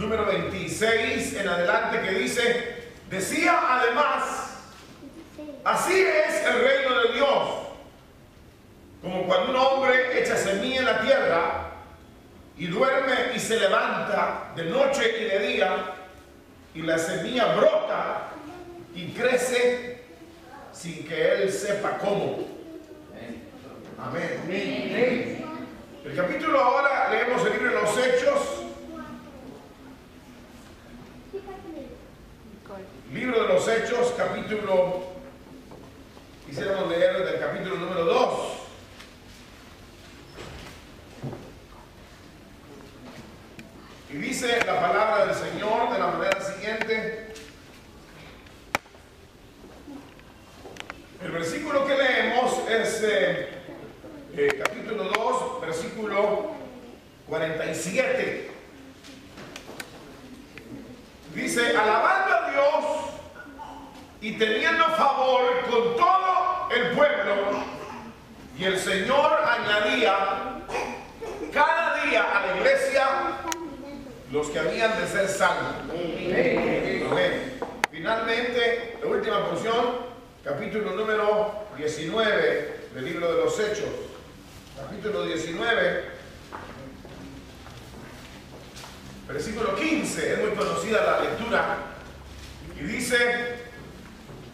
número 26 en adelante, que dice: decía además, así es el reino de Dios, como cuando un hombre echa semilla en la tierra y duerme y se levanta de noche y de día, y la semilla brota y crece sin que él sepa cómo. Amén. El capítulo, ahora leemos el libro de los Hechos. Libro de los Hechos, capítulo, quisiéramos leer del capítulo número 2. Y dice la palabra del Señor de la manera siguiente. El versículo que leemos es capítulo 2, versículo 47. Dice: alabando a Dios y teniendo favor con todo el pueblo, y el Señor añadía cada día a la iglesia los que habían de ser salvos. Amén. Finalmente, la última porción, capítulo número 19 del libro de los Hechos. Capítulo 19, versículo 15, es muy conocida la lectura, y dice: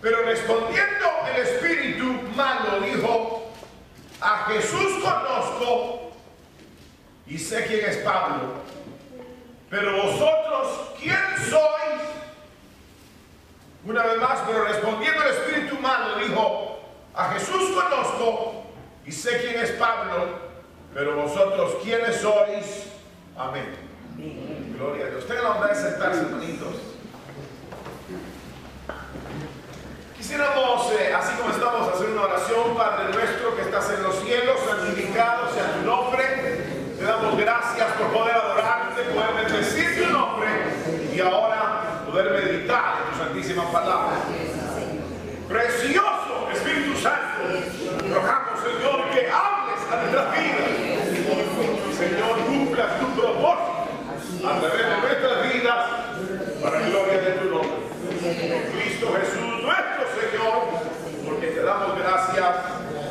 pero respondiendo el espíritu malo dijo: a Jesús conozco y sé quién es Pablo, pero vosotros, ¿quién sois? Una vez más, pero respondiendo el espíritu malo dijo: a Jesús conozco y sé quién es Pablo, pero vosotros, ¿quiénes sois? Amén. Gloria a Dios. Tengan la bondad de sentarse, hermanitos. Quisiéramos, así como estamos, hacer una oración. Padre nuestro que estás en los cielos, santificado sea tu nombre. Te damos gracias por poder adorarte, poder bendecir tu nombre y ahora poder meditar en tu santísima palabra. Precioso Espíritu Santo, rogamos, Señor, que hables a nuestras vidas. Señor, cumplas tu propósito a través de nuestras vidas para la gloria de tu nombre. Cristo Jesús, nuestro Señor, porque te damos gracias.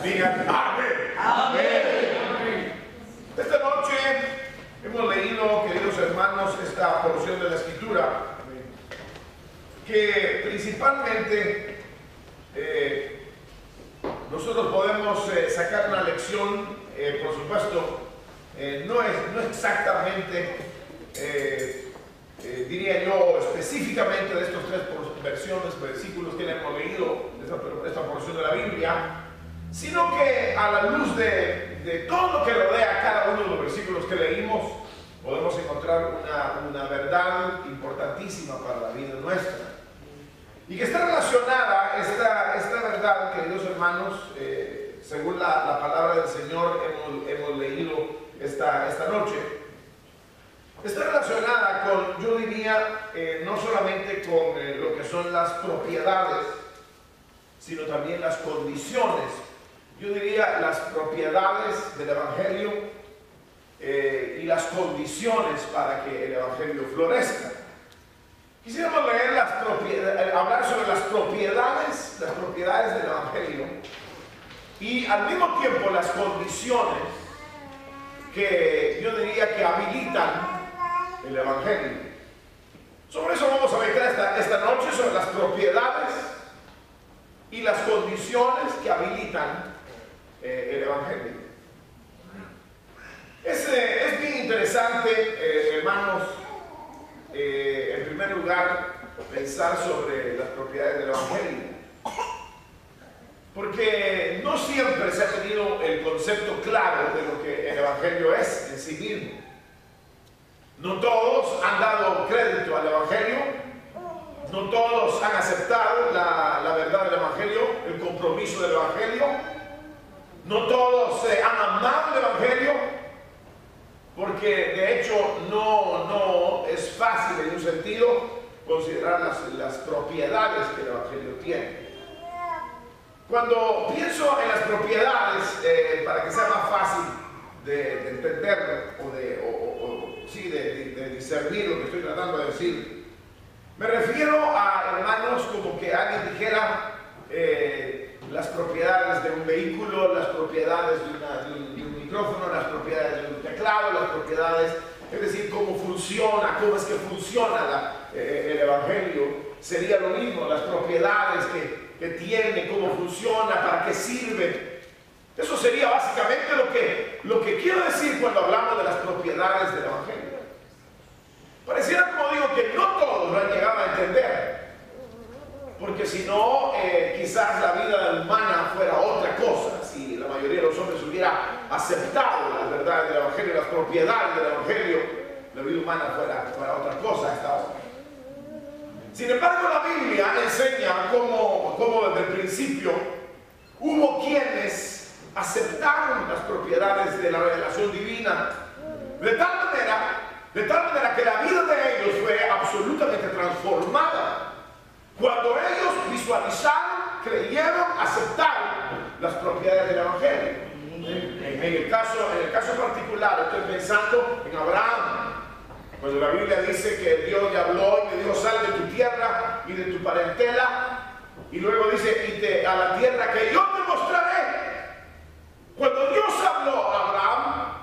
Digan amén. Amén. Esta noche hemos leído, queridos hermanos, esta porción de la Escritura, que principalmente nosotros podemos sacar una lección, por supuesto, no exactamente, diría yo, específicamente de estos tres versículos que hemos leído, de esta porción de la Biblia, sino que a la luz de todo lo que rodea cada uno de los versículos que leímos, podemos encontrar una verdad importantísima para la vida nuestra. Y que está relacionada, esta verdad, queridos hermanos, según la palabra del Señor hemos leído esta noche, está relacionada con, yo diría, no solamente con lo que son las propiedades, sino también las condiciones. Yo diría las propiedades del Evangelio y las condiciones para que el Evangelio florezca. Quisiéramos leer hablar sobre las propiedades del Evangelio y al mismo tiempo las condiciones que yo diría que habilitan el Evangelio. Sobre eso vamos a meditar esta noche, sobre las propiedades y las condiciones que habilitan el Evangelio. Es bien interesante, hermanos, en primer lugar, pensar sobre las propiedades del Evangelio, porque no siempre se ha tenido el concepto claro de lo que el Evangelio es en sí mismo. No todos han dado crédito al Evangelio, no todos han aceptado la verdad del Evangelio, el compromiso del Evangelio, no todos han amado el Evangelio, porque de hecho no es fácil en un sentido considerar las propiedades que el Evangelio tiene. Cuando pienso en las propiedades, para que sea más fácil de entenderlo o sí, de discernir lo que estoy tratando de decir. Me refiero a, hermanos, como que alguien dijera las propiedades de un vehículo, las propiedades de un micrófono, las propiedades de un teclado, las propiedades, es decir, cómo funciona, cómo es que funciona el Evangelio. Sería lo mismo, las propiedades que tiene, cómo funciona, para qué sirve. Eso sería básicamente lo que quiero decir cuando hablamos de las propiedades del Evangelio. Pareciera, como digo, que no todos lo han llegado a entender, porque si no, quizás la vida humana fuera otra cosa. Si la mayoría de los hombres hubiera aceptado las verdades del Evangelio, las propiedades del Evangelio, la vida humana fuera otra cosa hasta ahora. Sin embargo, la Biblia enseña cómo desde el principio hubo quienes aceptaron las propiedades de la revelación divina, de tal manera que la vida de ellos fue absolutamente transformada cuando ellos visualizaron, creyeron, aceptaron las propiedades del Evangelio. En el caso particular, estoy pensando en Abraham, cuando la Biblia dice que Dios le habló y le dijo: sal de tu tierra y de tu parentela, y luego dice: a la tierra que yo te mostraré. Cuando Dios habló a Abraham,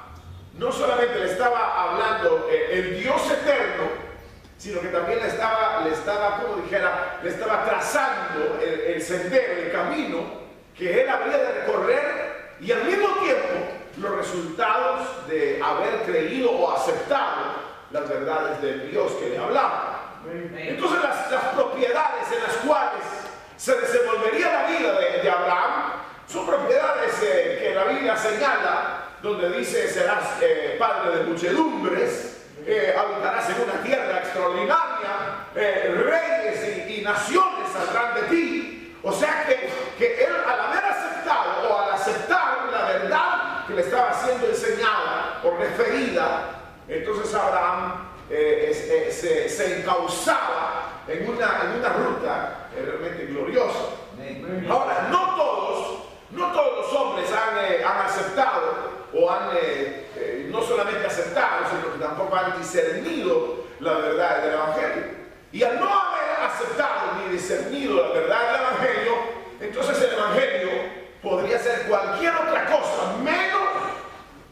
no solamente le estaba hablando el Dios eterno, sino que también le estaba trazando el sendero, el camino que él habría de recorrer, y al mismo tiempo los resultados de haber creído o aceptado las verdades del Dios que le hablaba. Entonces las propiedades en las cuales se desenvolvería la vida de Abraham son propiedades que la Biblia señala, donde dice: serás padre de muchedumbres, habitarás en una tierra extraordinaria, reyes y naciones saldrán de ti. O sea que él, al haber aceptado o al aceptar la verdad que le estaba siendo enseñada o referida, entonces Abraham se encauzaba en una ruta realmente gloriosa. Ahora, no todos los hombres han aceptado o han no solamente aceptado, sino que tampoco han discernido la verdad del Evangelio. Y al no haber aceptado ni discernido la verdad del Evangelio, entonces el Evangelio podría ser cualquier otra cosa menos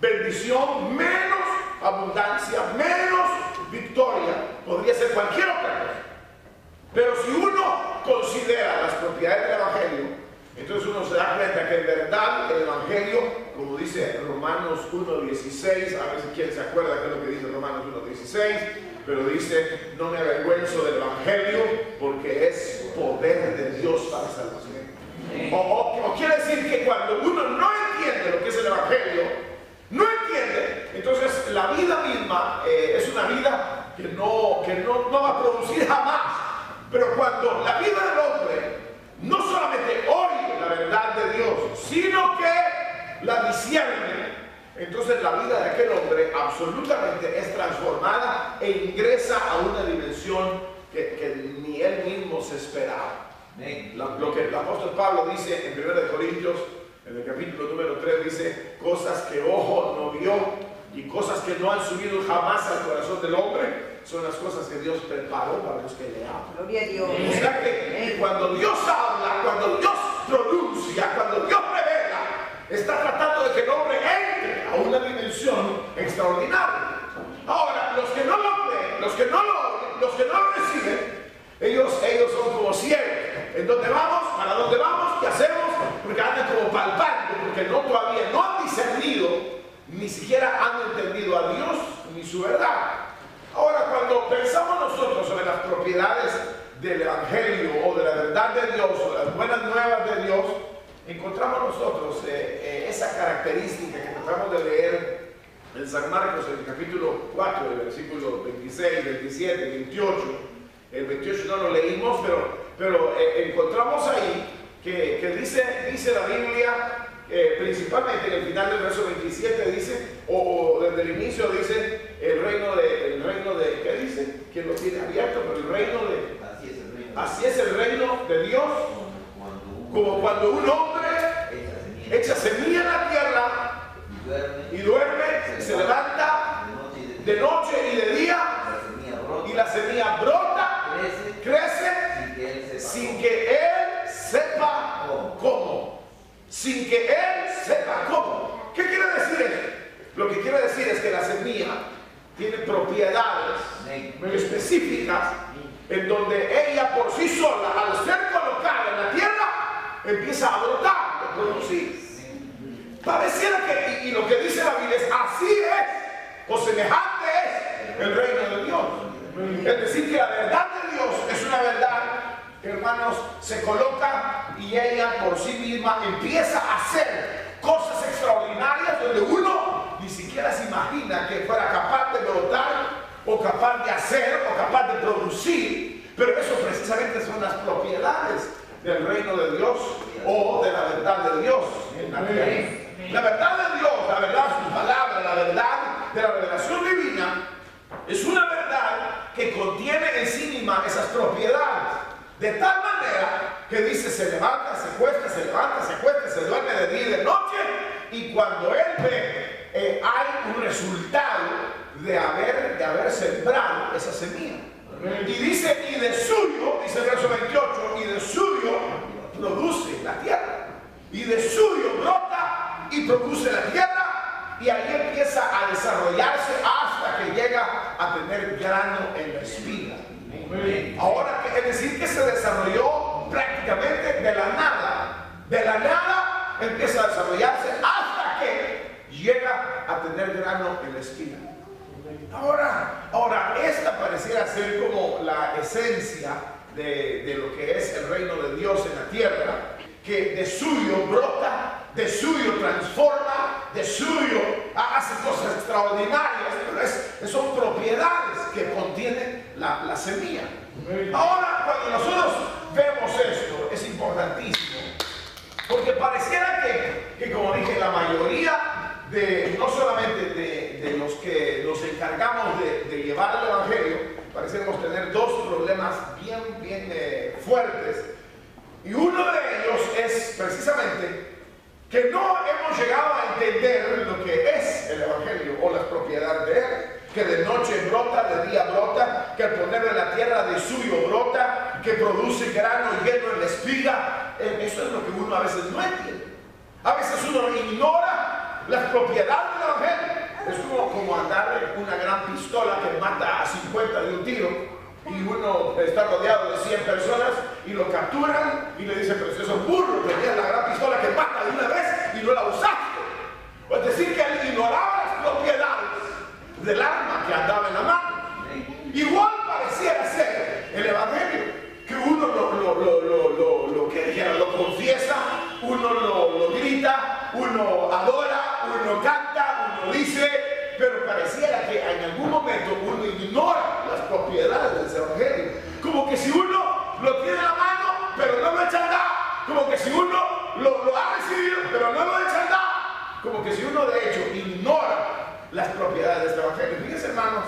bendición, menos abundancia, menos victoria. Podría ser cualquier otra cosa. Pero si uno considera las propiedades del Evangelio, entonces uno se da cuenta que en verdad el Evangelio, como dice Romanos 1:16, a ver si quién se acuerda qué es lo que dice Romanos 1:16, pero dice: no me avergüenzo del Evangelio porque es poder de Dios para salvación. O quiere decir que cuando uno no entiende lo que es el Evangelio, no entiende, entonces la vida misma es una vida que no va a producir jamás. Pero cuando la vida del hombre no solamente oye la verdad de Dios, sino que la discierne, entonces la vida de aquel hombre absolutamente es transformada e ingresa a una dimensión que ni él mismo se esperaba. Lo que el apóstol Pablo dice en 1 Corintios, en el capítulo número 3, dice: cosas que ojo no vio y cosas que no han subido jamás al corazón del hombre, son las cosas que Dios preparó para los que le aman. Gloria a Dios. O sea que cuando Dios habla, cuando Dios pronuncia, cuando Dios revela, está tratando de que el hombre entre a una dimensión extraordinaria. Ahora, los que no lo creen, los que no lo oyen, los que no lo reciben, ellos son como ciegos. ¿En dónde vamos? ¿Para dónde vamos? ¿Qué hacemos? Porque andan como palpando, porque todavía no han discernido, ni siquiera han entendido a Dios ni su verdad. Ahora, cuando pensamos nosotros sobre las propiedades del Evangelio o de la verdad de Dios o las buenas nuevas de Dios, encontramos nosotros esa característica que tratamos de leer en San Marcos, en el capítulo 4, el versículo 26, 27, 28. El 28 no lo leímos, pero encontramos ahí que dice la Biblia, principalmente en el final del verso 27 dice, o desde el inicio dice, el reino de, ¿qué dice? ¿Quién lo tiene abierto? Pero el reino de, así es el reino de Dios, como cuando un hombre echa semilla en la tierra y duerme, se levanta de noche sin que él sepa cómo. ¿Qué quiere decir esto? Lo que quiere decir es que la semilla tiene propiedades específicas en donde ella por sí sola, al ser colocada en la tierra, empieza a brotar, a producir. Pareciera que, y lo que dice la Biblia es, así es, o semejante es el reino de Dios. Es decir, que la verdad de Dios es una verdad, hermanos, se coloca y ella por sí misma empieza a hacer cosas extraordinarias donde uno ni siquiera se imagina que fuera capaz de brotar o capaz de hacer o capaz de producir. Pero eso precisamente son las propiedades del reino de Dios o de la verdad de Dios en la tierra. La verdad de Dios, la verdad de su palabra, la verdad de la revelación divina es una verdad que contiene en sí misma esas propiedades, de tal manera que dice: se levanta, se acuesta, se levanta, se acuesta, se duerme de día y de noche, y cuando él ve, hay un resultado de haber sembrado esa semilla. Y dice: y de suyo, dice el verso 28, y de suyo produce la tierra, y de suyo brota y produce la tierra, y ahí empieza a desarrollarse hasta que llega a tener grano en la espiga. Ahora, es decir, que se desarrolló prácticamente de la nada. De la nada empieza a desarrollarse hasta que llega a tener grano en la espiga. Ahora, esta pareciera ser como la esencia de lo que es el reino de Dios en la tierra, que de suyo brota, de suyo transforma, de suyo hace cosas extraordinarias, pero son propiedades que contiene la semilla. Ahora, cuando nosotros vemos esto, es importantísimo, porque pareciera que como dije, la mayoría no solamente de los que nos encargamos de llevar el evangelio, pareciéramos tener dos problemas bien fuertes. Y uno de ellos es precisamente que no hemos llegado a entender lo que es el evangelio o las propiedades de él. Que de noche brota, de día brota, que al ponerle la tierra de suyo brota, que produce grano lleno en la espiga. Eso es lo que uno a veces no entiende. A veces uno ignora las propiedades del evangelio. Es como andar una gran pistola que mata a 50 de un tiro, y uno está rodeado de 100 personas y lo capturan y le dicen: pero si esos burros, tenías la gran pistola que mata de una vez y no la usaste. Es decir, que él ignoraba las propiedades del arma que andaba en la mano. Igual pareciera ser el evangelio, que uno lo confiesa, uno lo grita, uno adora, uno canta, uno dice, pero pareciera que en algún momento uno ignora las propiedades del evangelio. Como que si uno lo tiene en la mano, pero no lo echa a andar. Como que si uno lo ha recibido, pero no lo echa a andar. Como que si uno de hecho ignora las propiedades de este evangelio. Fíjense, hermanos,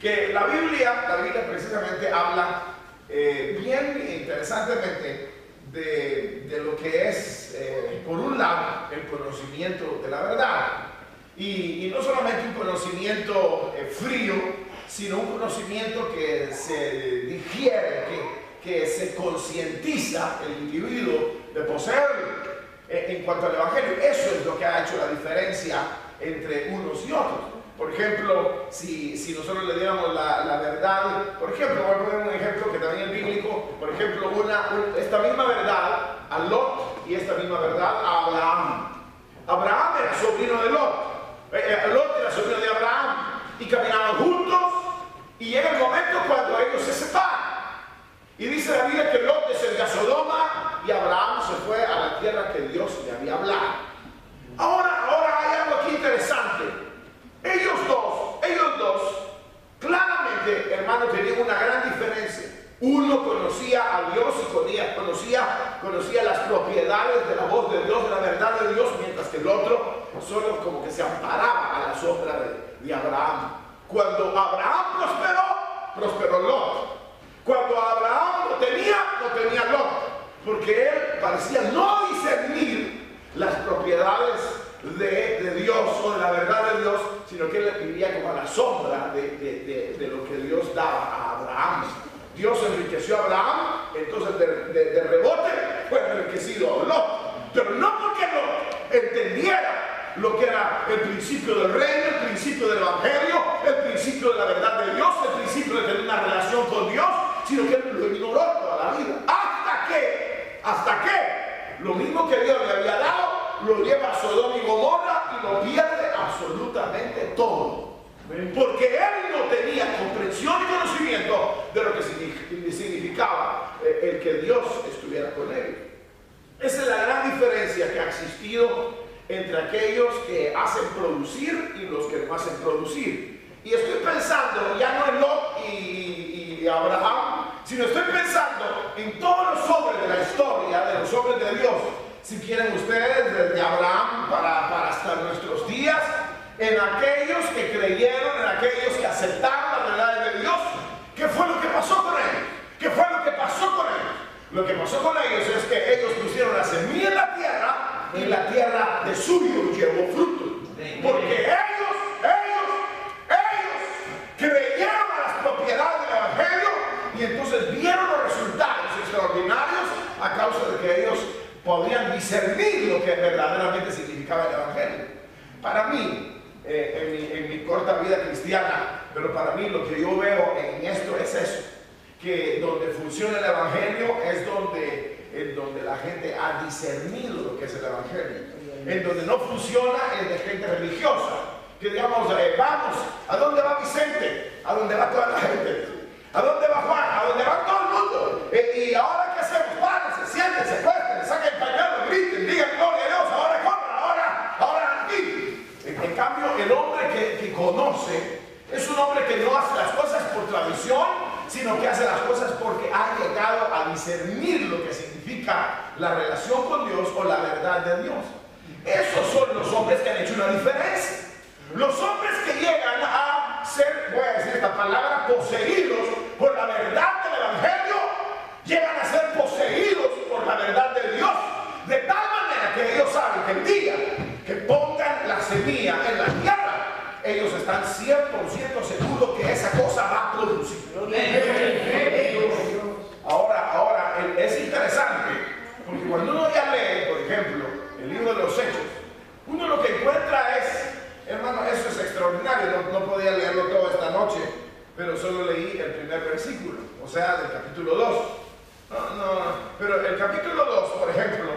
que la Biblia precisamente habla bien interesantemente de lo que es, por un lado, el conocimiento de la verdad. Y no solamente un conocimiento frío, sino un conocimiento que se digiere, que se concientiza el individuo de poseerlo. En cuanto al evangelio, eso es lo que ha hecho la diferencia entre unos y otros. Por ejemplo, si nosotros le diéramos la verdad, por ejemplo, voy a poner un ejemplo que también es bíblico, por ejemplo, esta misma verdad a Lot y esta misma verdad a Abraham. Abraham era sobrino de Lot, Lot era sobrino de Abraham, y caminaban juntos, y llega el momento cuando ellos se separan. Y dice la Biblia que Lot descendió a Sodoma y Abraham se fue a la tierra que Dios le había hablado. Ahora hay algo aquí interesante. Ellos dos, claramente, hermanos, tenían una gran diferencia. Uno conocía a Dios y conocía las propiedades de la voz de Dios, de la verdad de Dios, mientras que el otro solo como que se amparaba a la sombra de Abraham. Cuando Abraham prosperó Lot. Cuando Abraham no tenía Lot, porque él parecía no discernir las propiedades de Dios o de la verdad de Dios, sino que él vivía como a la sombra de lo que Dios daba a Abraham. Dios enriqueció a Abraham, entonces de rebote fue enriquecido a Lot, pero no principio del reino, el principio del evangelio, el principio de la verdad de Dios, el principio de tener una relación con Dios, sino que lo ignoró toda la vida. Hasta que lo mismo que Dios le había dado, lo lleva a Sodoma y Gomorra y lo pierde absolutamente todo. Porque él no tenía comprensión y conocimiento de lo que significaba el que Dios estuviera con él. Esa es la gran diferencia que ha existido entre aquellos que hacen producir y los que no hacen producir. Y estoy pensando ya no en Lot y Abraham, sino estoy pensando en todos los hombres de la historia, de los hombres de Dios. Si quieren ustedes, desde Abraham para hasta nuestros días, en aquellos que creyeron, en aquellos que aceptaron la verdad de Dios. ¿Qué fue lo que pasó con ellos? ¿Qué fue lo que pasó con ellos? Lo que pasó con ellos es que ellos pusieron la semilla en la tierra y la tierra de suyo llevó fruto. Porque ellos creyeron a las propiedades del evangelio y entonces vieron los resultados extraordinarios a causa de que ellos podían discernir lo que verdaderamente significaba el evangelio. Para mí, en mi corta vida cristiana, pero para mí lo que yo veo en esto es eso, que donde funciona el evangelio es donde la gente ha discernido lo que es el evangelio. En donde no funciona es de gente religiosa, que digamos, vamos, ¿a dónde va Vicente? ¿A dónde va toda la gente? ¿A dónde va Juan? ¿A dónde va todo el mundo? ¿Y ahora qué hacemos? Párense, siéntense, cuéstense, saquen el pañuelo, griten, digan gloria a Dios, ahora corran, ahora aquí. En cambio, el hombre que conoce es un hombre que no hace las cosas por tradición, sino que hace las cosas porque ha llegado a discernir lo que significa la relación con Dios o la verdad de Dios. Esos son los hombres que han hecho una diferencia. Los hombres que llegan a ser, voy a decir esta palabra, poseídos por la verdad del evangelio, llegan a ser poseídos por la verdad de Dios, de tal manera que ellos saben que el día que pongan la semilla en la tierra, ellos están 100% seguros que esa cosa va a producir. Ahora es interesante, porque cuando uno ya lee, por ejemplo, el libro de los Hechos, uno lo que encuentra es, hermano, eso es extraordinario. No podía leerlo todo esta noche, pero solo leí el primer versículo, o sea, del capítulo 2. Pero el capítulo 2, por ejemplo,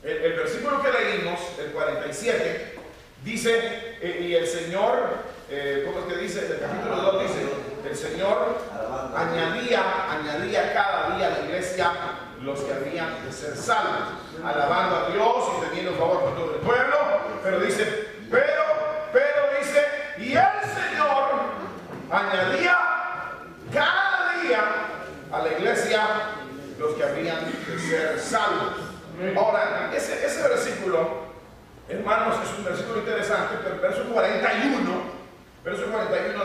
el versículo que leímos, el 47, dice, y el Señor, ¿cómo es que dice? El capítulo 2 dice, el Señor añadía cada día a la iglesia los que habían de ser salvos, alabando a Dios y teniendo favor por todo el pueblo. Pero dice, pero dice, y el Señor añadía cada día a la iglesia los que habían de ser salvos. Ahora, ese versículo, hermanos, es un versículo interesante, pero el verso 41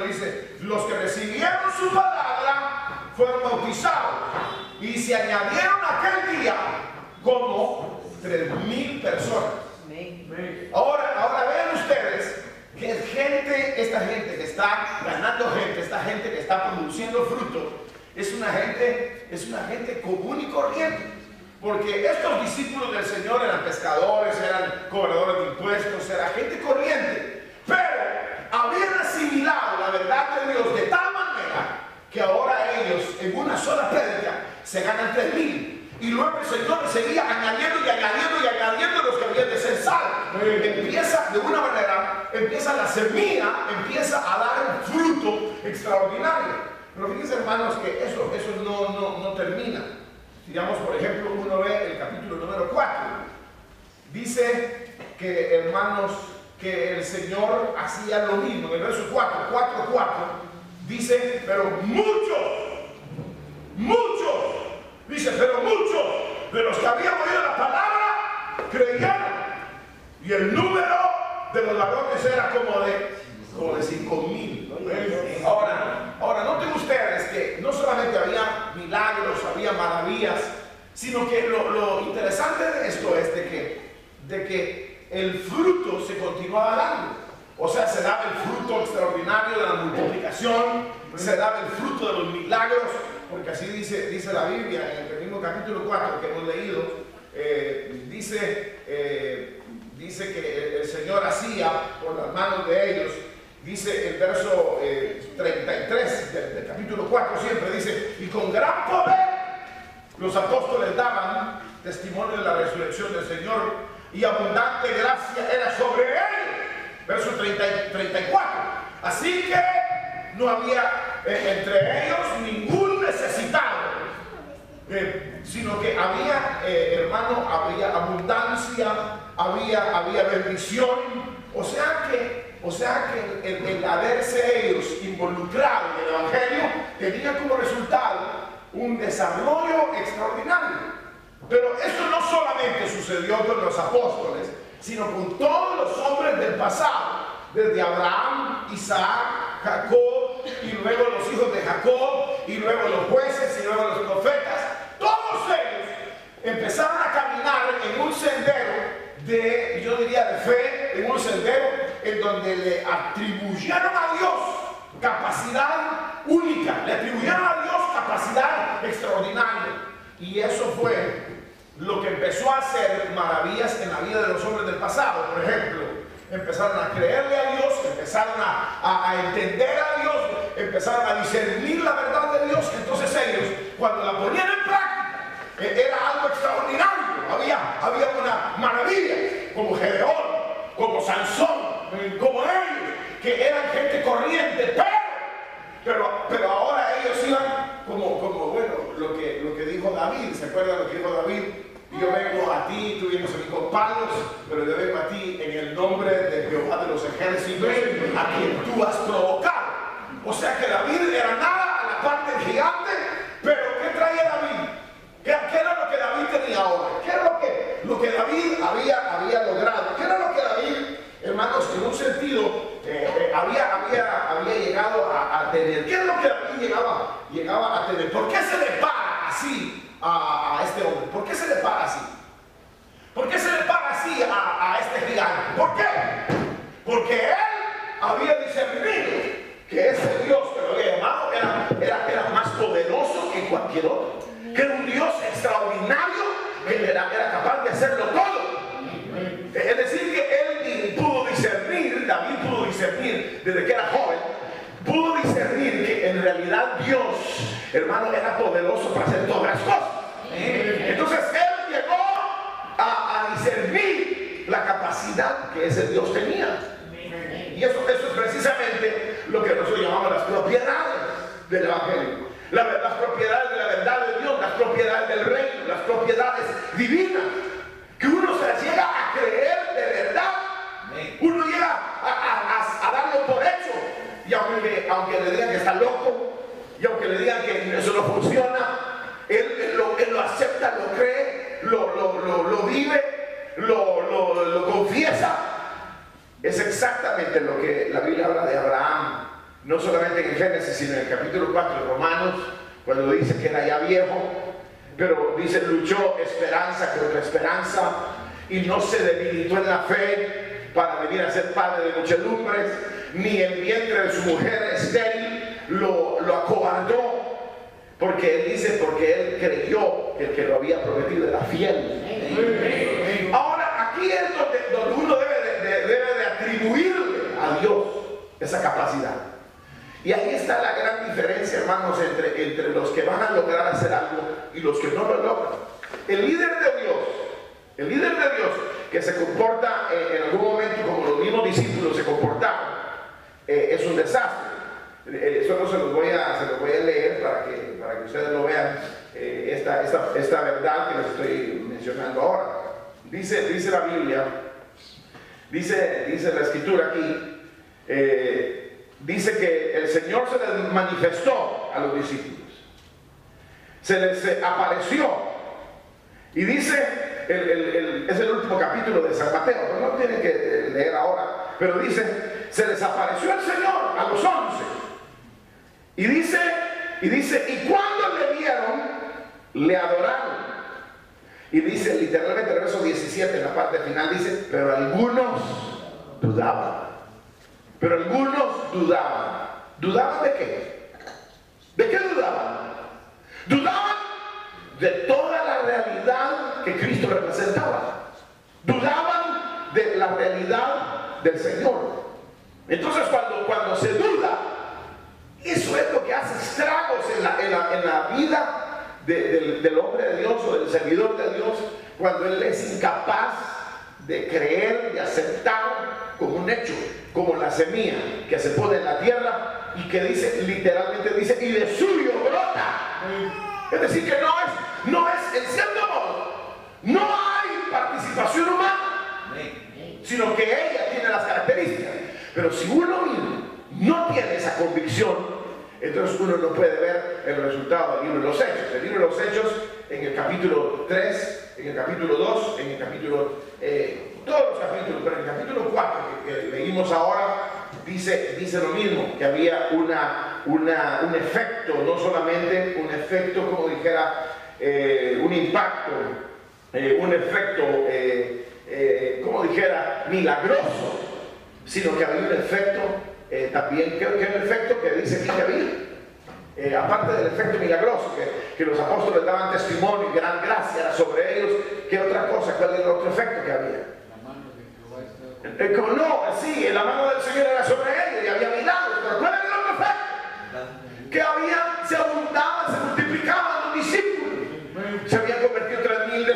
dice, los que recibieron su palabra fueron bautizados y se añadieron aquel día como 3,000 personas. Ahora vean ustedes que esta gente que está ganando gente, esta gente que está produciendo fruto, es una gente común y corriente. Porque estos discípulos del Señor eran pescadores, eran cobradores de impuestos, era gente corriente. Pero habían asimilado la verdad de Dios de tal manera que ahora ellos en una sola prédica se ganan 3,000. Y luego el Señor seguía añadiendo y añadiendo los que habían de ser salvos. Empieza de una manera, empieza la semilla, empieza a dar un fruto extraordinario. Pero fíjense, hermanos, que eso no termina. Digamos, por ejemplo, uno ve el capítulo número 4. Dice que, hermanos, que el Señor hacía lo mismo. En el verso 4, dice, pero muchos, dice, pero muchos de los que habían oído la palabra creyeron. Y el número de los varones era como de 5,000. Ahora, noten ustedes que no solamente había milagros, había maravillas, sino que lo interesante de esto es de que el fruto se continuaba dando. O sea, se daba el fruto extraordinario de la multiplicación, se daba el fruto de los milagros, porque así dice la Biblia en el mismo capítulo 4 que hemos leído, dice dice que el Señor hacía por las manos de ellos. Dice el verso 33 del capítulo 4, siempre dice: y con gran poder los apóstoles daban testimonio de la resurrección del Señor, y abundante gracia era sobre él. Verso 34. Así que no había entre ellos ningún necesitado, sino que había, hermano, había abundancia, había bendición. O sea que el haberse ellos involucrado en el Evangelio tenía como resultado un desarrollo extraordinario. Pero eso no solamente sucedió con los apóstoles, sino con todos los hombres del pasado, desde Abraham, Isaac, Jacob, y luego los hijos de Jacob, y luego los jueces, y luego los profetas. Todos ellos empezaron a caminar en un sendero de, yo diría, de fe, en un sendero en donde le atribuyeron a Dios capacidad única, le atribuyeron a Dios capacidad extraordinaria. Y eso fue lo que empezó a hacer maravillas en la vida de los hombres del pasado. Por ejemplo, empezaron a creerle a Dios, empezaron a entender a Dios, empezaron a discernir la verdad de Dios. Entonces ellos, cuando la ponían en práctica, era algo extraordinario. Había una maravilla, como Gedeón, como Sansón, como ellos, que eran gente corriente, pero ahora ellos iban como bueno, lo que dijo David. ¿Se acuerdan lo que dijo David? Yo vengo a ti, tú vienes a mí con palos, pero yo vengo a ti en el nombre de Jehová de los ejércitos, a quien tú has provocado. O sea que David era nada a la parte del gigante, pero ¿qué traía David? ¿Qué era lo que David tenía ahora? ¿Qué era lo que David había logrado? ¿Qué era lo que David, hermanos, en un sentido había llegado a tener? ¿Qué es lo que David llegaba a tener? ¿Por qué se le para así a este hombre? ¿Por qué se le para así? ¿Por qué se le para así a este gigante? ¿Por qué? Porque él había discernido que ese Dios que lo había llamado era más poderoso que cualquier otro, que era un Dios extraordinario, que era capaz de hacerlo todo. Es decir, que él pudo discernir, David pudo discernir desde que era joven, pudo discernir que en realidad Dios, hermano, era poderoso para hacer todas las cosas. Entonces él llegó a discernir la capacidad que ese Dios tenía. Y eso es precisamente lo que nosotros llamamos las propiedades del Evangelio. Las propiedades de la verdad de Dios, las propiedades del reino, las propiedades divinas, que uno se las llega a creer de verdad. Uno llega a darlo por hecho. Y aunque le digan que está loco, y aunque le digan que eso no funciona, él lo acepta, lo cree, lo vive, lo confiesa. Es exactamente lo que la Biblia habla de Abraham, no solamente en Génesis, sino en el capítulo 4 de Romanos, cuando dice que era ya viejo, pero dice: luchó esperanza contra esperanza y no se debilitó en la fe para venir a ser padre de muchedumbres, ni el vientre de su mujer estéril lo acobardó, porque él dice, porque él creyó que el que lo había prometido era fiel. Ahora aquí es donde uno debe de atribuirle a Dios esa capacidad. Y ahí está la gran diferencia, hermanos, entre los que van a lograr hacer algo y los que no lo logran. El líder de Dios que se comporta en algún momento como los mismos discípulos se comportaron, es un desastre. Solo se los voy a leer para que ustedes lo vean, esta verdad que les estoy mencionando ahora. Dice la Biblia, dice la escritura aquí, dice que el Señor se les manifestó a los discípulos, se les apareció, y dice, es el último capítulo de San Mateo, pero no tienen que leer ahora, pero dice, se les apareció el Señor a los 11, y dice, y cuando le vieron, le adoraron. Y dice literalmente el verso 17, en la parte final, dice: pero algunos dudaban. Pero algunos dudaban. ¿Dudaban de qué? ¿De qué dudaban? Dudaban de toda la realidad que Cristo representaba. Dudaban de fidelidad del Señor. Entonces cuando se duda, eso es lo que hace estragos en la vida del hombre de Dios o del servidor de Dios, cuando él es incapaz de creer, de aceptar como un hecho, como la semilla que se pone en la tierra y que dice, literalmente dice, y de suyo brota. Es decir, que no es en cierto modo, no hay participación humana, sino que ella tiene las características. Pero si uno mismo no tiene esa convicción, entonces uno no puede ver el resultado del libro de los Hechos. El libro de los Hechos, en el capítulo 3, en el capítulo 2, en el capítulo, todos los capítulos, pero en el capítulo 4 que leímos ahora, dice lo mismo, que había un efecto, no solamente un efecto, como dijera, un impacto, un efecto, como dijera, milagroso, sino que había un efecto también, que es el efecto que dice que había, aparte del efecto milagroso, que los apóstoles daban testimonio y gran gracia sobre ellos. ¿Qué otra cosa? ¿Cuál era el otro efecto que había? Sí, la mano del Señor era sobre ellos y había milagros. Pero ¿cuál era el otro efecto? Que se abundaban, se multiplicaban los discípulos. Se habían convertido 3,000,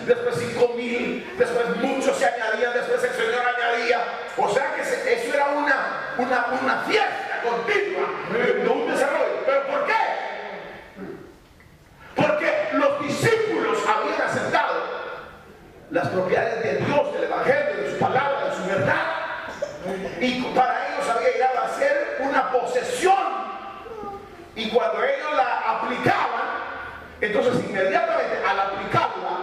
después 5,000, después muchos se añadían, después el Señor añadía. O sea que eso era una fiesta continua, no un desarrollo. ¿Pero por qué? Porque los discípulos habían aceptado las propiedades de Dios, del Evangelio, de su palabra, de su verdad, y para ellos había llegado a ser una posesión. Y cuando ellos la aplicaban, entonces inmediatamente al aplicarla,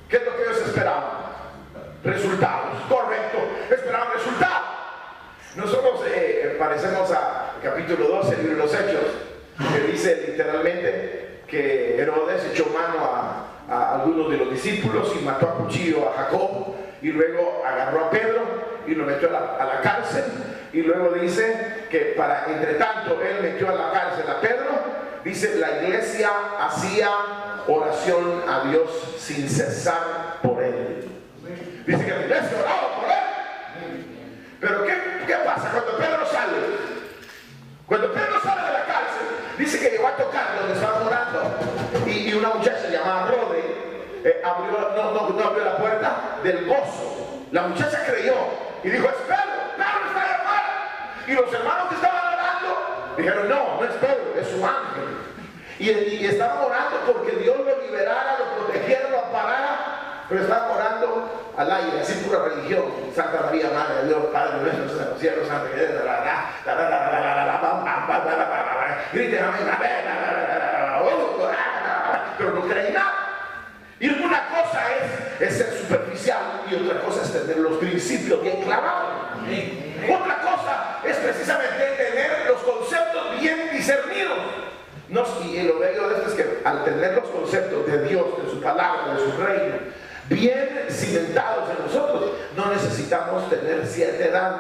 ¿qué es lo que ellos esperaban? Resultados, correcto, esperaban resultados. Nosotros parecemos a capítulo 12 del libro de los Hechos, que dice literalmente que Herodes echó mano a algunos de los discípulos y mató a cuchillo a Jacob, y luego agarró a Pedro y lo metió a la cárcel, y luego dice que entre tanto él metió a la cárcel a Pedro, dice, la iglesia hacía oración a Dios sin cesar por él. Dice que la iglesia oraba por él. Pero ¿qué pasa cuando Pedro sale? Cuando Pedro sale de la cárcel, dice que llegó a tocar donde estaban orando, y una muchacha llamada Rode no abrió la puerta del gozo. La muchacha creyó y dijo, es Pedro está allá afuera. Y los hermanos que estaban orando dijeron, no es Pedro, es su ángel. Y estaban orando porque Dios lo liberara, lo protegiera, lo amparara. Pero estaban orando al aire, así pura religión. Santa María, Madre de Dios, Padre nuestro, en los cielos, Santa griten amén, pero no creen nada. Y una cosa es ser superficial y otra cosa es tener los principios bien clavados. Otra cosa es precisamente tener los conceptos bien discernidos. Y lo bello de esto es que al tener los conceptos de Dios, de su palabra, de su reino, bien cimentados en nosotros, no necesitamos tener cierta edad,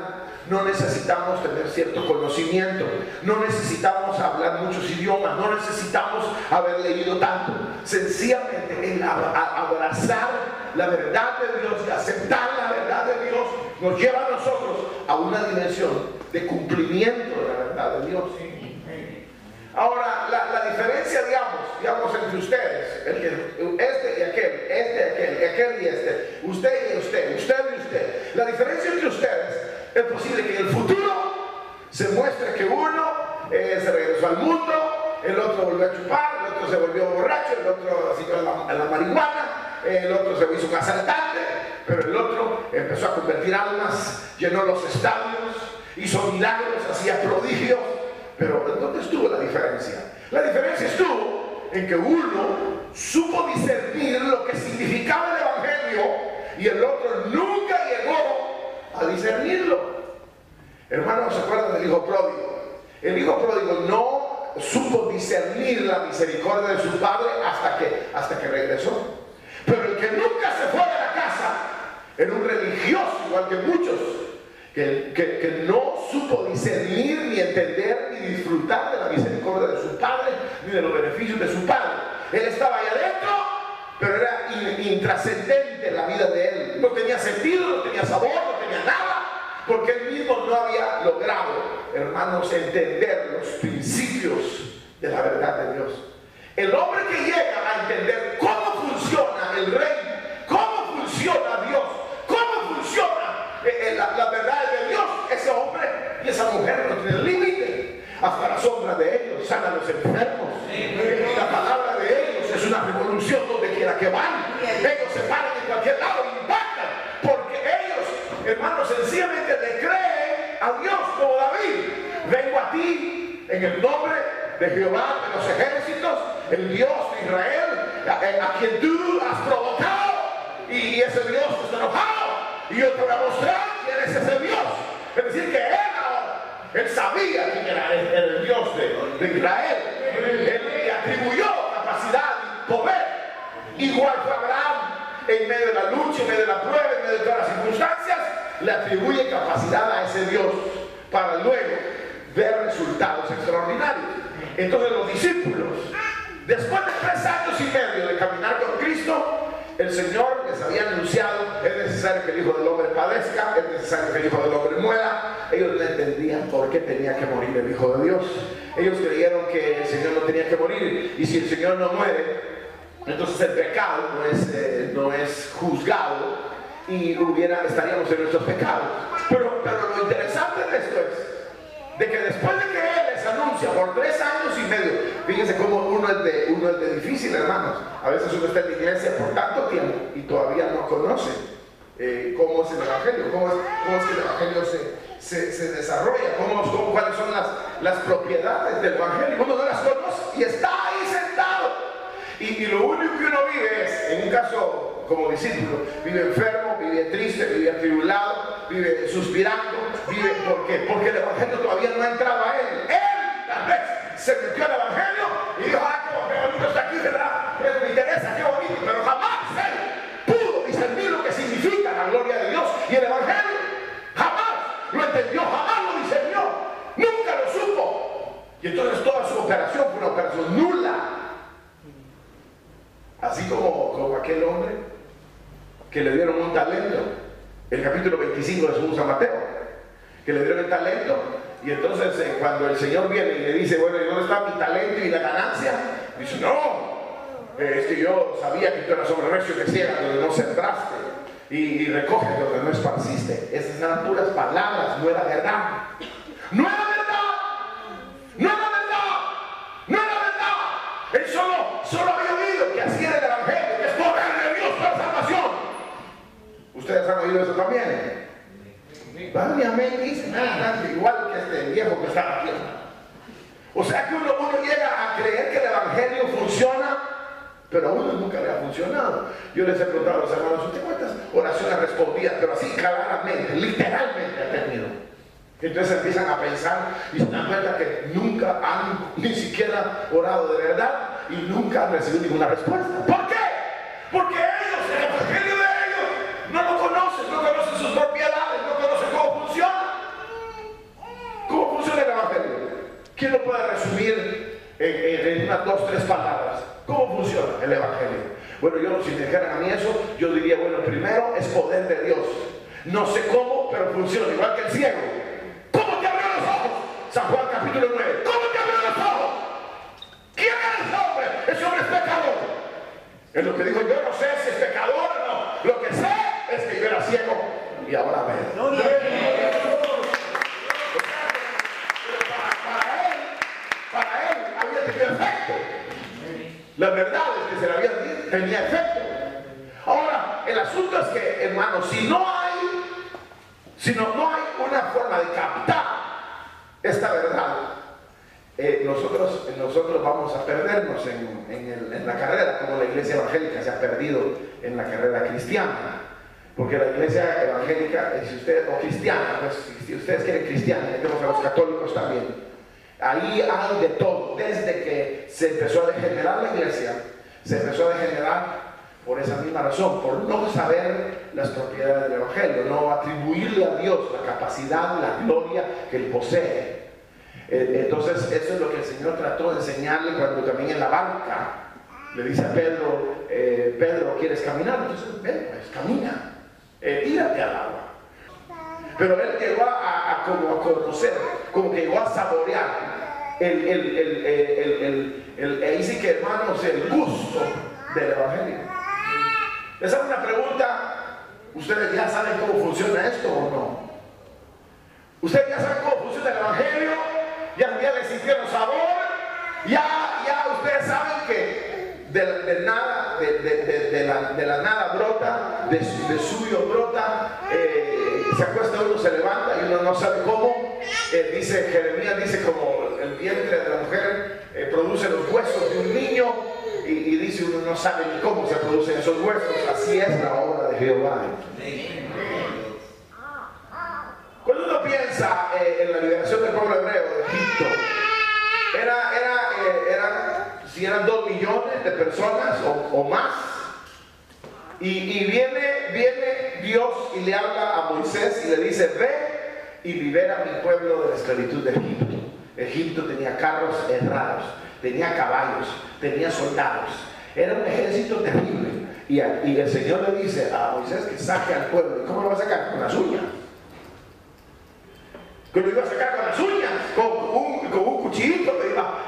no necesitamos tener cierto conocimiento, no necesitamos hablar muchos idiomas, no necesitamos haber leído tanto. Sencillamente el abrazar la verdad de Dios y aceptar la verdad de Dios nos lleva a nosotros a una dimensión de cumplimiento de la verdad de Dios. Ahora, la diferencia, digamos, entre ustedes, este y aquel y este, usted y usted, la diferencia entre ustedes, es posible que en el futuro se muestre que uno se regresó al mundo, el otro volvió a chupar, el otro se volvió borracho, el otro siguió a la marihuana, el otro se hizo un asaltante, pero el otro empezó a convertir almas, llenó los estadios, hizo milagros, hacía prodigios. Pero ¿dónde estuvo la diferencia? La diferencia estuvo en que uno supo discernir lo que significaba el Evangelio y el otro nunca llegó a discernirlo. Hermanos, ¿se acuerdan del hijo pródigo? El hijo pródigo no supo discernir la misericordia de su padre hasta que regresó. Pero el que nunca se fue de la casa era un religioso, igual que muchos, que no supo discernir, ni entender, ni disfrutar de la misericordia de su padre, ni de los beneficios de su padre. Él estaba ahí adentro, pero era intrascendente la vida de él. No tenía sentido, no tenía sabor, no tenía mismo no había logrado, hermanos, entender los principios de la verdad de Dios. El hombre que llega a entender cómo funciona el reino, cómo funciona Dios, cómo funciona la verdad de Dios, ese hombre y esa mujer no tienen límite. Hasta la sombra de ellos sanan los enfermos. La palabra de ellos es una revolución donde quiera que van. Ellos se paran en cualquier lado y impactan, porque ellos, hermanos, sencillamente le creen a Dios como David. Vengo a ti en el nombre de Jehová de los ejércitos, el Dios de Israel, a quien tú has provocado, y ese Dios está enojado, y yo te voy a mostrar quién es ese Dios. Es decir, que él sabía quién era el Dios de Israel. Él le atribuyó capacidad y poder. Igual fue Abraham, en medio de la lucha, en medio de la prueba, en medio de todas las circunstancias, le atribuye capacidad a ese Dios para luego ver resultados extraordinarios. Entonces los discípulos, después de 3 años y medio de caminar con Cristo, el Señor les había anunciado: es necesario que el Hijo del Hombre padezca, es necesario que el Hijo del Hombre muera. Ellos no entendían por qué tenía que morir el Hijo de Dios. Ellos creyeron que el Señor no tenía que morir, y si el Señor no muere, entonces el pecado no es juzgado y estaríamos en nuestros pecados. Pero lo interesante de esto es de que después de que Él les anuncia por 3 años y medio, fíjense cómo uno es de difícil, hermanos. A veces uno está en la iglesia por tanto tiempo y todavía no conoce cómo es el Evangelio, cómo es que el Evangelio se desarrolla, cuáles son las propiedades del Evangelio. Uno no las conoce y está ahí sentado. Y lo único que uno vive es, en un caso como discípulo, vive enfermo, vive triste, vive atribulado, vive suspirando, vive porque el Evangelio todavía no ha entrado a él. Él tal vez se metió al Evangelio y dijo: qué bonito está aquí, ¿verdad? Me interesa, qué bonito, pero jamás él pudo discernir lo que significa la gloria de Dios y el Evangelio. Jamás lo entendió, jamás lo discernió, nunca lo supo. Y entonces toda su operación fue una operación nula. Así como aquel hombre que le dieron un talento, el capítulo 25 de según San Mateo, que le dieron el talento, y entonces cuando el Señor viene y le dice: bueno, ¿y dónde está mi talento y la ganancia? Dice: no, es que yo sabía que tú eras hombre recio que ciega donde no sembraste y recoges donde no esparciste. Esas eran puras palabras, no era verdad. No era verdad, no era verdad, no era verdad. Él solo había oído que así era el Evangelio, que es poder de Dios para salvación. ¿Ustedes han oído eso también? Vale, amén, dice, igual que este viejo que está aquí. O sea que uno llega a creer que el Evangelio funciona, pero a uno nunca le ha funcionado. Yo les he preguntado a los hermanos: ¿usted cuántas oraciones respondidas, pero así claramente, literalmente ha tenido? Entonces empiezan a pensar y se dan cuenta que nunca han ni siquiera orado de verdad y nunca han recibido ninguna respuesta. ¿Por qué? Porque ellos, el Evangelio de ellos, no lo conocen, no conocen sus propiedades, no conocen cómo funciona. ¿Cómo funciona el Evangelio? ¿Quién lo puede resumir en unas 2 o 3 palabras? ¿Cómo funciona el Evangelio? Bueno, si me dijeran a mí eso, yo diría: bueno, primero es poder de Dios. No sé cómo, pero funciona, igual que el ciego. ¿Cómo te abrió los ojos? San Juan capítulo 9. ¿Cómo te abrió los ojos? ¿Quién es ese hombre? Ese hombre es pecador. Es lo que dijo: yo no sé si es pecador o no. Lo que sé es que yo era ciego y ahora veo. Para él había tenido efecto. La verdad es que se le había dicho, tenía efecto. Ahora, el asunto es que, hermanos, si no hay una forma de captar esta verdad, nosotros vamos a perdernos en la carrera, como la iglesia evangélica se ha perdido en la carrera cristiana. Porque la iglesia evangélica, o cristiana, pues si ustedes quieren cristiana, tenemos a los católicos también. Ahí hay de todo. Desde que se empezó a degenerar la iglesia, se empezó a degenerar por esa misma razón, por no saber las propiedades del Evangelio, no atribuirle a Dios la capacidad, la gloria que Él posee. Entonces eso es lo que el Señor trató de enseñarle cuando también en la barca le dice a Pedro: Pedro, ¿quieres caminar? Entonces, ven, pues camina, tírate al agua. Pero él llegó a como a conocer, como que llegó a saborear ahí sí que, hermanos, el gusto del Evangelio. Les hago una pregunta. ¿Ustedes ya saben cómo funciona esto o no? ¿Ustedes ya saben cómo funciona el Evangelio? ¿Ya le sintieron sabor? ¿Ya ustedes saben que de la nada brota, de suyo brota, se acuesta uno, se levanta y uno no sabe cómo? Dice Jeremías, dice como el vientre de la mujer produce los huesos de un niño, y dice uno no sabe ni cómo se producen esos huesos. Así es la obra de Jehová. Cuando uno piensa en la liberación del pueblo hebreo de Egipto, si eran 2 millones de personas o más, y viene Dios y le habla a Moisés y le dice: ve y libera a mi pueblo de la esclavitud de Egipto. Egipto tenía carros herrados, tenía caballos, tenía soldados, era un ejército terrible, y el Señor le dice a Moisés que saque al pueblo. ¿Y cómo lo va a sacar? Con las uñas. Que lo iba a sacar con las uñas, con un cuchillito,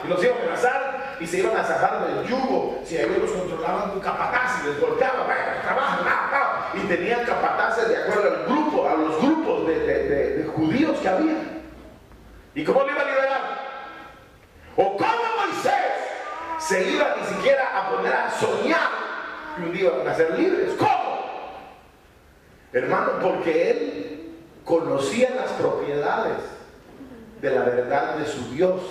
y los iba a amenazar y se iban a zafar del yugo. Si ellos los controlaban con capataces, les golpeaban, trabajan, y tenían capataces de acuerdo al grupo, a los grupos de judíos que había. ¿Y cómo lo iba a liberar? ¿O cómo Moisés se iba ni siquiera a poner a soñar que un día iban a ser libres? ¿Cómo? Hermano, porque él conocía las propiedades de la verdad de su Dios,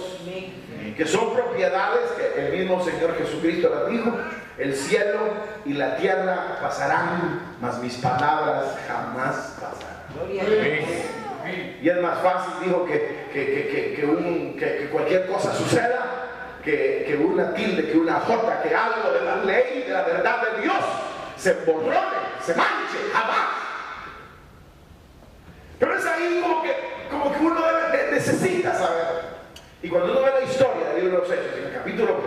que son propiedades que el mismo Señor Jesucristo las dijo: el cielo y la tierra pasarán, mas mis palabras jamás pasarán. Y es más fácil, dijo, que cualquier cosa suceda, que una tilde, que una jota, que algo de la ley, de la verdad de Dios se borrone, se manche, jamás. Pero es ahí como que uno necesita saber. Y cuando uno ve la historia del libro de los Hechos, en el capítulo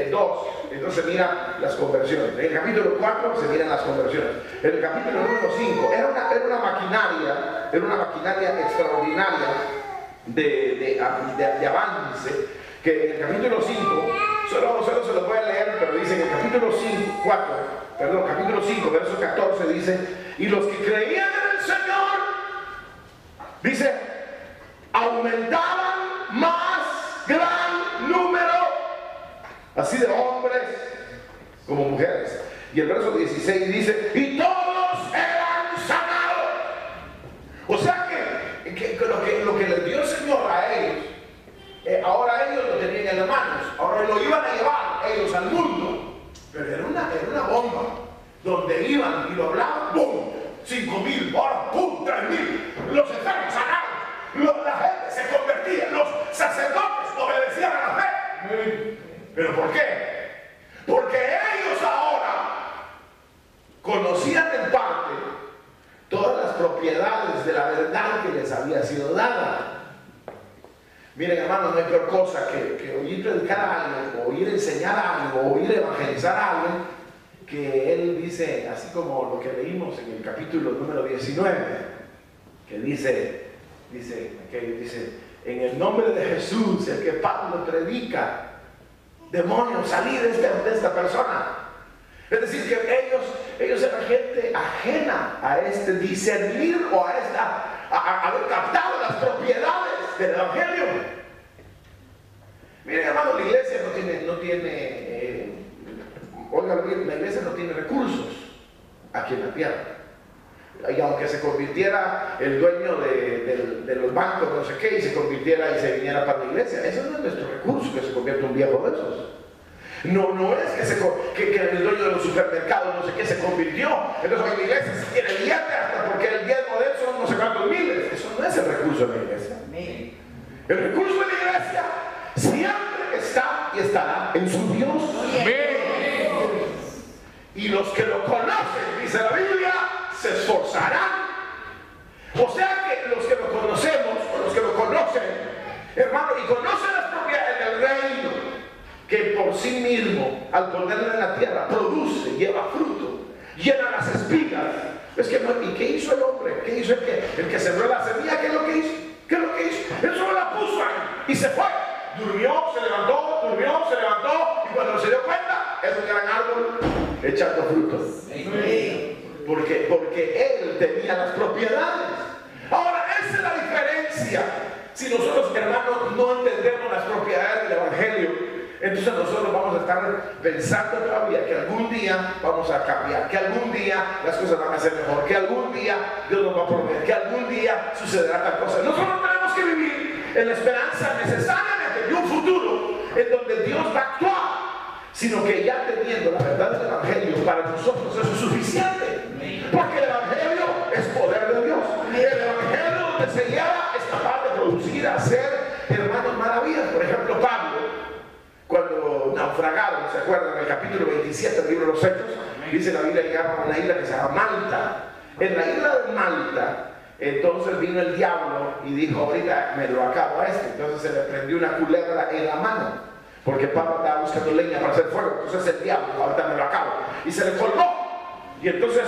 2, entonces se miran las conversiones. En el capítulo 4 se miran las conversiones. En el capítulo número 5 era una maquinaria extraordinaria de avance, que en el capítulo 5, solo se lo voy a leer, pero dice en el capítulo 5, verso 14, dice: y los que creían en el Señor, dice, aumentaban más gran número, así de hombres como mujeres. Y el verso 16 dice: y todos eran sanados. O sea que lo que les dio el Señor a ellos, ahora ellos lo tenían en las manos, ahora lo iban a llevar ellos al mundo. Pero era una bomba, donde iban y lo hablaban, ¡pum! 5,000, ahora ¡pum! 3,000, los enfermos sanados, la gente se convertía, los sacerdotes obedecían a la fe. ¿Pero por qué? Porque ellos ahora conocían en parte todas las propiedades de la verdad que les había sido dada. Miren, hermanos, no hay peor cosa que oír predicar a alguien, o oír enseñar a alguien, o oír evangelizar a alguien, que él dice, así como lo que leímos en el capítulo número 19, que dice, en el nombre de Jesús, el que Pablo predica, demonios, salid de esta persona. Es decir, que ellos eran gente ajena a este discernir o a haber captado las propiedades del Evangelio. Miren, hermano, la iglesia no tiene oigan bien, la iglesia no tiene recursos aquí en la tierra. Y aunque se convirtiera el dueño de los bancos, no sé qué, y se convirtiera y se viniera para la iglesia, eso no es nuestro recurso, que se convierta un viejo de esos. No es que el dueño de los supermercados, no sé qué, se convirtió. Entonces la iglesia se tiene billete hasta porque el diezmo de él son no sé cuántos miles. Eso no es el recurso de la iglesia. El recurso de la iglesia siempre está y estará en su Dios. Y los que lo conocen, dice la Biblia, se esforzarán. O sea que los que lo conocemos, o los que lo conocen, hermano, y conocen las propiedades del reino, que por sí mismo, al ponerlo en la tierra, produce, lleva fruto, llena las espigas. Es que no, ¿y qué hizo el hombre? ¿Qué hizo el que sembró la semilla? ¿Qué es lo que hizo? ¿Qué es lo que propiedades. Ahora, esa es la diferencia. Si nosotros, hermanos, no entendemos las propiedades del Evangelio, entonces nosotros vamos a estar pensando todavía que algún día vamos a cambiar, que algún día las cosas van a ser mejor, que algún día Dios nos va a proveer, que algún día sucederá tal cosa. Nosotros tenemos que vivir en la esperanza necesariamente de un futuro en donde Dios va a actuar, sino que ya teniendo la verdad del Evangelio para nosotros eso es suficiente, porque el Evangelio es poder de Dios. El Evangelio donde se lleva es capaz de producir, hacer, hermanos, maravillas. Por ejemplo, Pablo, cuando naufragaron, ¿se acuerdan? En el capítulo 27 del libro de los Hechos, dice la Biblia, llegaron a una isla que se llama Malta. En la isla de Malta, entonces vino el diablo y dijo, ahorita me lo acabo a este. Entonces se le prendió una culebra en la mano, porque Pablo estaba buscando leña para hacer fuego. Entonces el diablo, ahorita me lo acabo, y se le colgó. Y entonces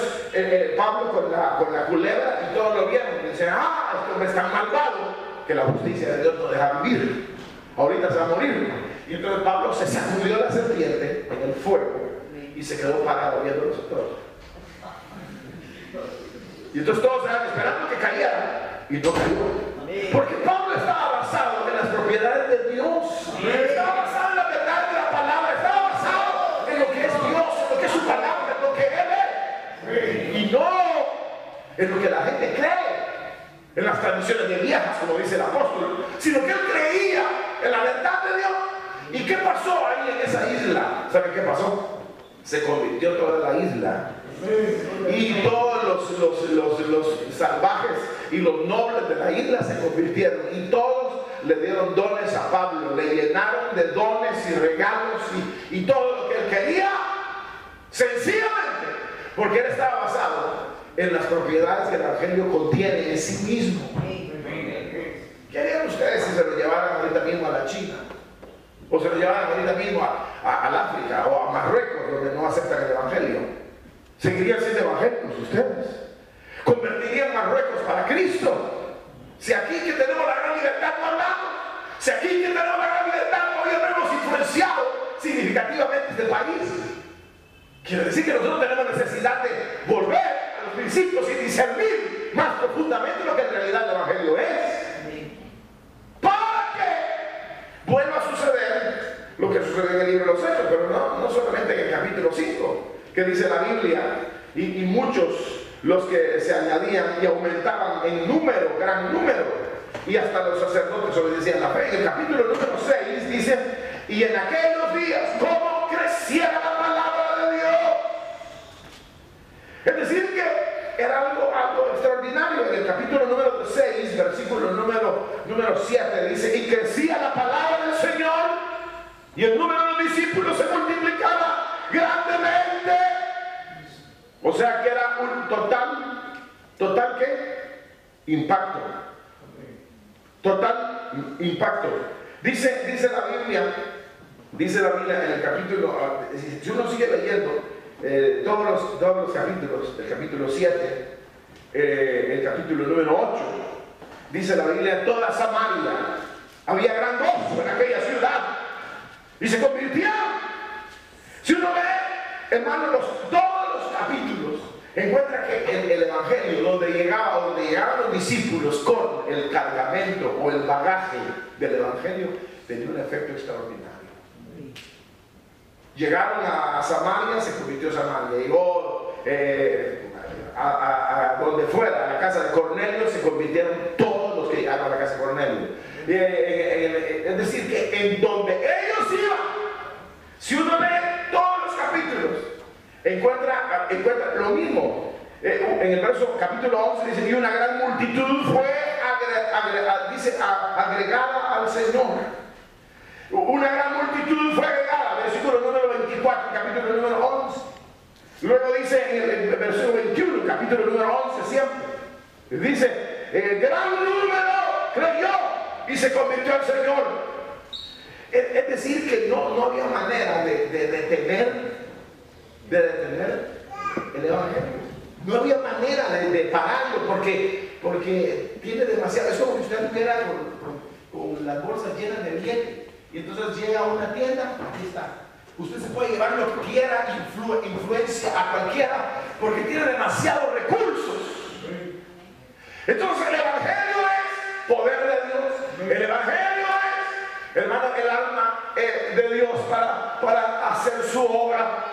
Pablo con la culebra, y todos lo vieron y dicen, este hombre es tan malvado que la justicia de Dios no deja vivir, ahorita se va a morir. Y entonces Pablo se sacudió la serpiente en el fuego y se quedó parado viéndolos a todos. Y entonces todos estaban esperando que cayera y no cayó, porque Pablo estaba basado en las propiedades de Dios, estaba basado en la verdad de la palabra, estaba basado en lo que es Dios, en lo que es su palabra, en lo que Él es, y no en lo que la gente cree, en las tradiciones de viejas, como dice el apóstol, sino que él creía en la verdad de Dios. ¿Y qué pasó ahí en esa isla? ¿Saben qué pasó? Se convirtió toda la isla. Y todos los salvajes y los nobles de la isla se convirtieron. Y todos le dieron dones a Pablo. Le llenaron de dones y regalos y todo lo que él quería. Sencillamente porque él estaba basado en las propiedades que el Evangelio contiene en sí mismo. ¿Qué harían ustedes si se lo llevaran ahorita mismo a la China? O se lo llevaran ahorita mismo al África o a Marruecos, donde no aceptan el Evangelio. ¿Seguirían siendo evangélicos ustedes? ¿Convertirían Marruecos para Cristo? Si aquí que tenemos la gran libertad no hablamos, si aquí que tenemos la gran libertad todavía no hemos influenciado significativamente este país, quiere decir que nosotros tenemos necesidad de volver a los principios y discernir más profundamente lo que en realidad el Evangelio es, para que vuelva a suceder lo que sucede en el libro de los Hechos, pero no solamente en el capítulo 5, que dice la Biblia, y muchos los que se añadían y aumentaban en número, gran número, y hasta los sacerdotes obedecían la fe. En el capítulo número 6 dice, y en aquellos días, ¿cómo creciera la palabra de Dios? Es decir, que era algo extraordinario. En el capítulo número 6, versículo número 7, dice, y crecía la palabra del Señor, y el número de los discípulos se multiplicaba grandemente. O sea que era un total ¿qué? Impacto. Total impacto. Dice la Biblia en el capítulo, si uno sigue leyendo todos los capítulos, el capítulo 7, el capítulo número 8, dice la Biblia, toda Samaria había gran gozo en aquella ciudad y se convirtieron. Si uno ve, hermano, todos los capítulos, encuentra que el Evangelio, donde llegaban los discípulos con el cargamento o el bagaje del Evangelio, tenía un efecto extraordinario. Llegaron a Samaria, se convirtió Samaria. Llegó a donde fuera, a la casa de Cornelio, se convirtieron todos los que llegaron a la casa de Cornelio. Es decir, que en donde ellos iban, si uno lee todos los capítulos, encuentra lo mismo. En el verso capítulo 11 dice, y una gran multitud fue agregada al Señor. Una gran multitud fue agregada, versículo número 24, capítulo número 11. Luego dice en el versículo 21, capítulo número 11 siempre, dice, el gran número creyó y se convirtió al Señor. Es decir, que no había manera de detener el Evangelio. No había manera de pararlo porque tiene demasiado. Es como que usted estuviera con las bolsas llenas de billetes y entonces llega a una tienda, aquí está. Usted se puede llevar lo que quiera, influencia a cualquiera, porque tiene demasiados recursos. Entonces el Evangelio es poder de Dios. El Evangelio es, hermano, el alma de Dios para hacer su obra.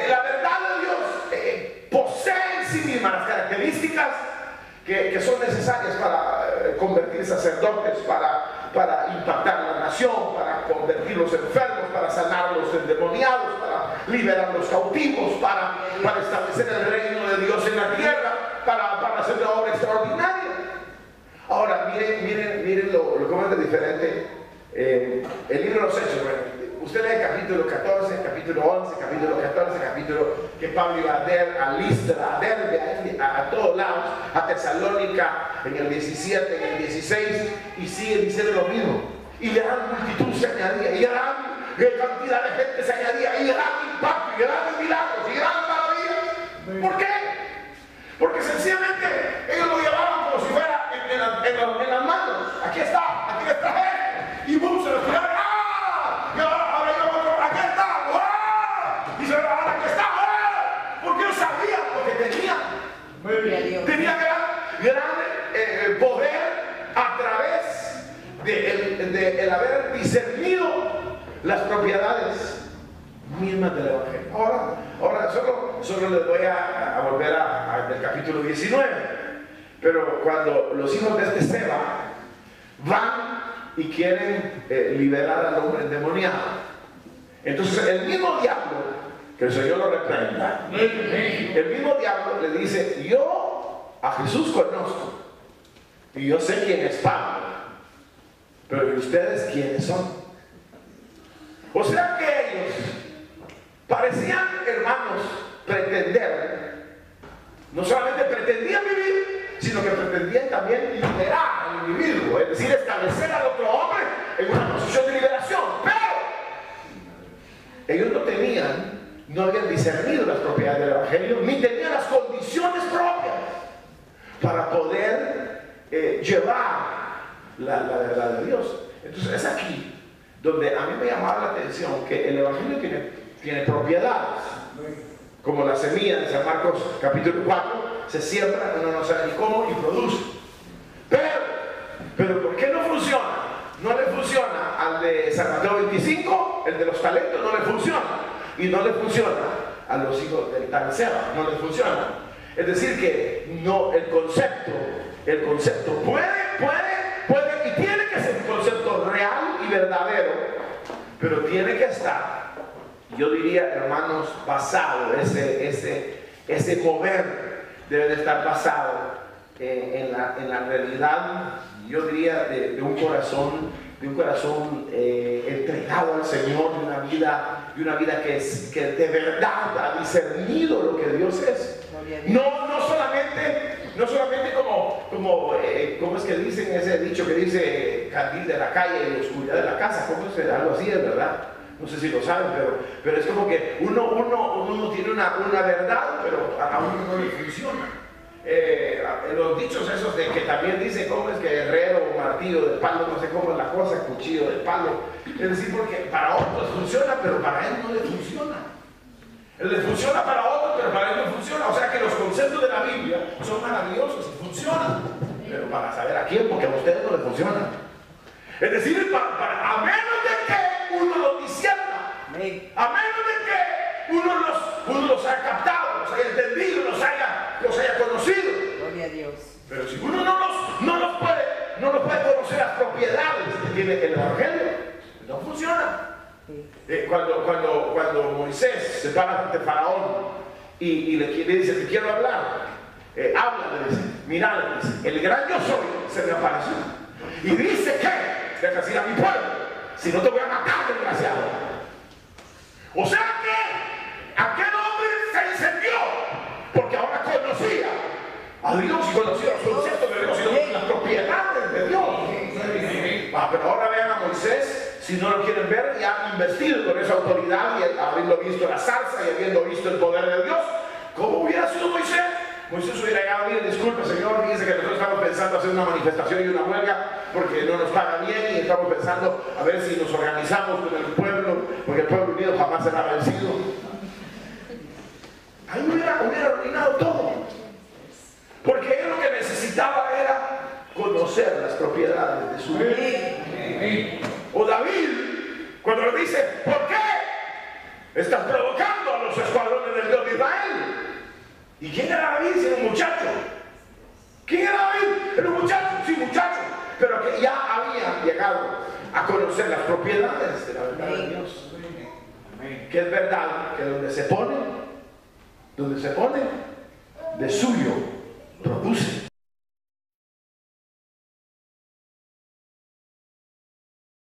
La verdad de Dios posee en sí misma las características que son necesarias para convertir sacerdotes, para impactar la nación, para convertir los enfermos, para sanar los endemoniados, para liberar los cautivos, para establecer el reino de Dios en la tierra, para hacer una obra extraordinaria. Ahora, miren lo que es diferente. El libro de los Hechos, bueno, usted lee capítulo 14, capítulo 11, capítulo 14, capítulo que Pablo iba a Listra, a Derbe, a todos lados, a Tesalónica en el 17, en el 16, y sigue diciendo lo mismo. Y gran multitud se añadía, y gran cantidad de gente se añadía, y gran impacto, y grandes milagros, y gran maravillas. ¿Por qué? Porque sencillamente ellos lo llevaban como si fuera en las manos. Aquí está él. Y boom, se los tiraron. ¡Ah! Y ahora yo otro, aquí está. ¡Ah! Y se ahora aquí está. ¡Ah! Porque ellos sabían lo que tenían. Tenía gran poder a través de el haber discernido las propiedades mismas del Evangelio. Ahora solo les voy a volver al capítulo 19. Pero cuando los hijos de este Seba van y quieren liberar al hombre endemoniado, entonces el mismo diablo, que el Señor lo reprenda, el mismo diablo le dice: yo a Jesús conozco y yo sé quién es Pablo, pero ¿y ustedes quiénes son? O sea que ellos parecían, hermanos, pretender, no solamente pretendían vivir, sino que pretendían también liberar al individuo, es decir, establecer al otro hombre en una posición de liberación. Pero ellos no habían discernido las propiedades del Evangelio, ni tenían las condiciones propias para poder llevar la verdad de Dios. Entonces es aquí donde a mí me llamaba la atención que el Evangelio tiene propiedades, como la semilla de San Marcos capítulo 4, se siembra, uno no sabe ni cómo, y produce. Pero ¿por qué no funciona? No le funciona al de San Mateo 25, el de los talentos, no le funciona. Y no le funciona a los hijos del tal Seba, no le funciona. Es decir que no, el concepto puede y tiene que ser un concepto real y verdadero, pero tiene que estar, yo diría, hermanos, basado, ese mover debe de estar basado en la realidad, yo diría, de un corazón entregado al Señor, de una vida que de verdad ha discernido lo que Dios es. No solamente como es que dicen ese dicho que dice candil de la calle y oscuridad de la casa, ¿cómo es? Algo así es, ¿verdad? No sé si lo saben, pero es como que uno tiene una verdad, pero a uno no le funciona. Los dichos esos de que también dicen cómo es que herrero o martillo de palo, no sé cómo es la cosa, cuchillo de palo. Es decir, porque para otros funciona, pero para él no le funciona. Él le funciona para otros, pero para él no funciona. O sea que los conceptos de la Biblia son maravillosos y funcionan, pero para saber a quién, porque a ustedes no les funciona. Es decir, a menos de que uno los discierna, a menos de que uno los haya captado, los haya entendido, los haya conocido. Gloria a Dios. Pero si uno no los puede conocer las propiedades que tiene el Evangelio, no funciona. Cuando Moisés se para ante Faraón y le dice: te quiero hablar, habla, le dice: mira, le dice, el gran yo soy se me apareció y dice que deja decir a mi pueblo, si no te voy a matar, desgraciado. O sea que aquel hombre se incendió porque ahora conocía a Dios y conocía los conceptos de Dios y las propiedades de Dios. Pero ahora vean a Moisés, si no lo quieren ver, ya investido con esa autoridad y habiendo visto la zarza y habiendo visto el poder de Dios. ¿Cómo hubiera sido Moisés? Moisés hubiera llegado: mire, disculpe, Señor, fíjese que nosotros estamos pensando hacer una manifestación y una huelga porque no nos pagan bien y estamos pensando a ver si nos organizamos con el pueblo, porque el pueblo unido jamás será vencido. Ahí hubiera arruinado todo, porque él lo que necesitaba era conocer las propiedades de su vida. O David, cuando le dice, ¿por qué estás provocando a los escuadrones del Dios de Israel? ¿Y quién era David? Si era un muchacho. ¿Quién era David? Era un muchacho, sí, muchacho, pero que ya había llegado a conocer las propiedades de la verdad de Dios. Que es verdad que donde se pone, de suyo produce.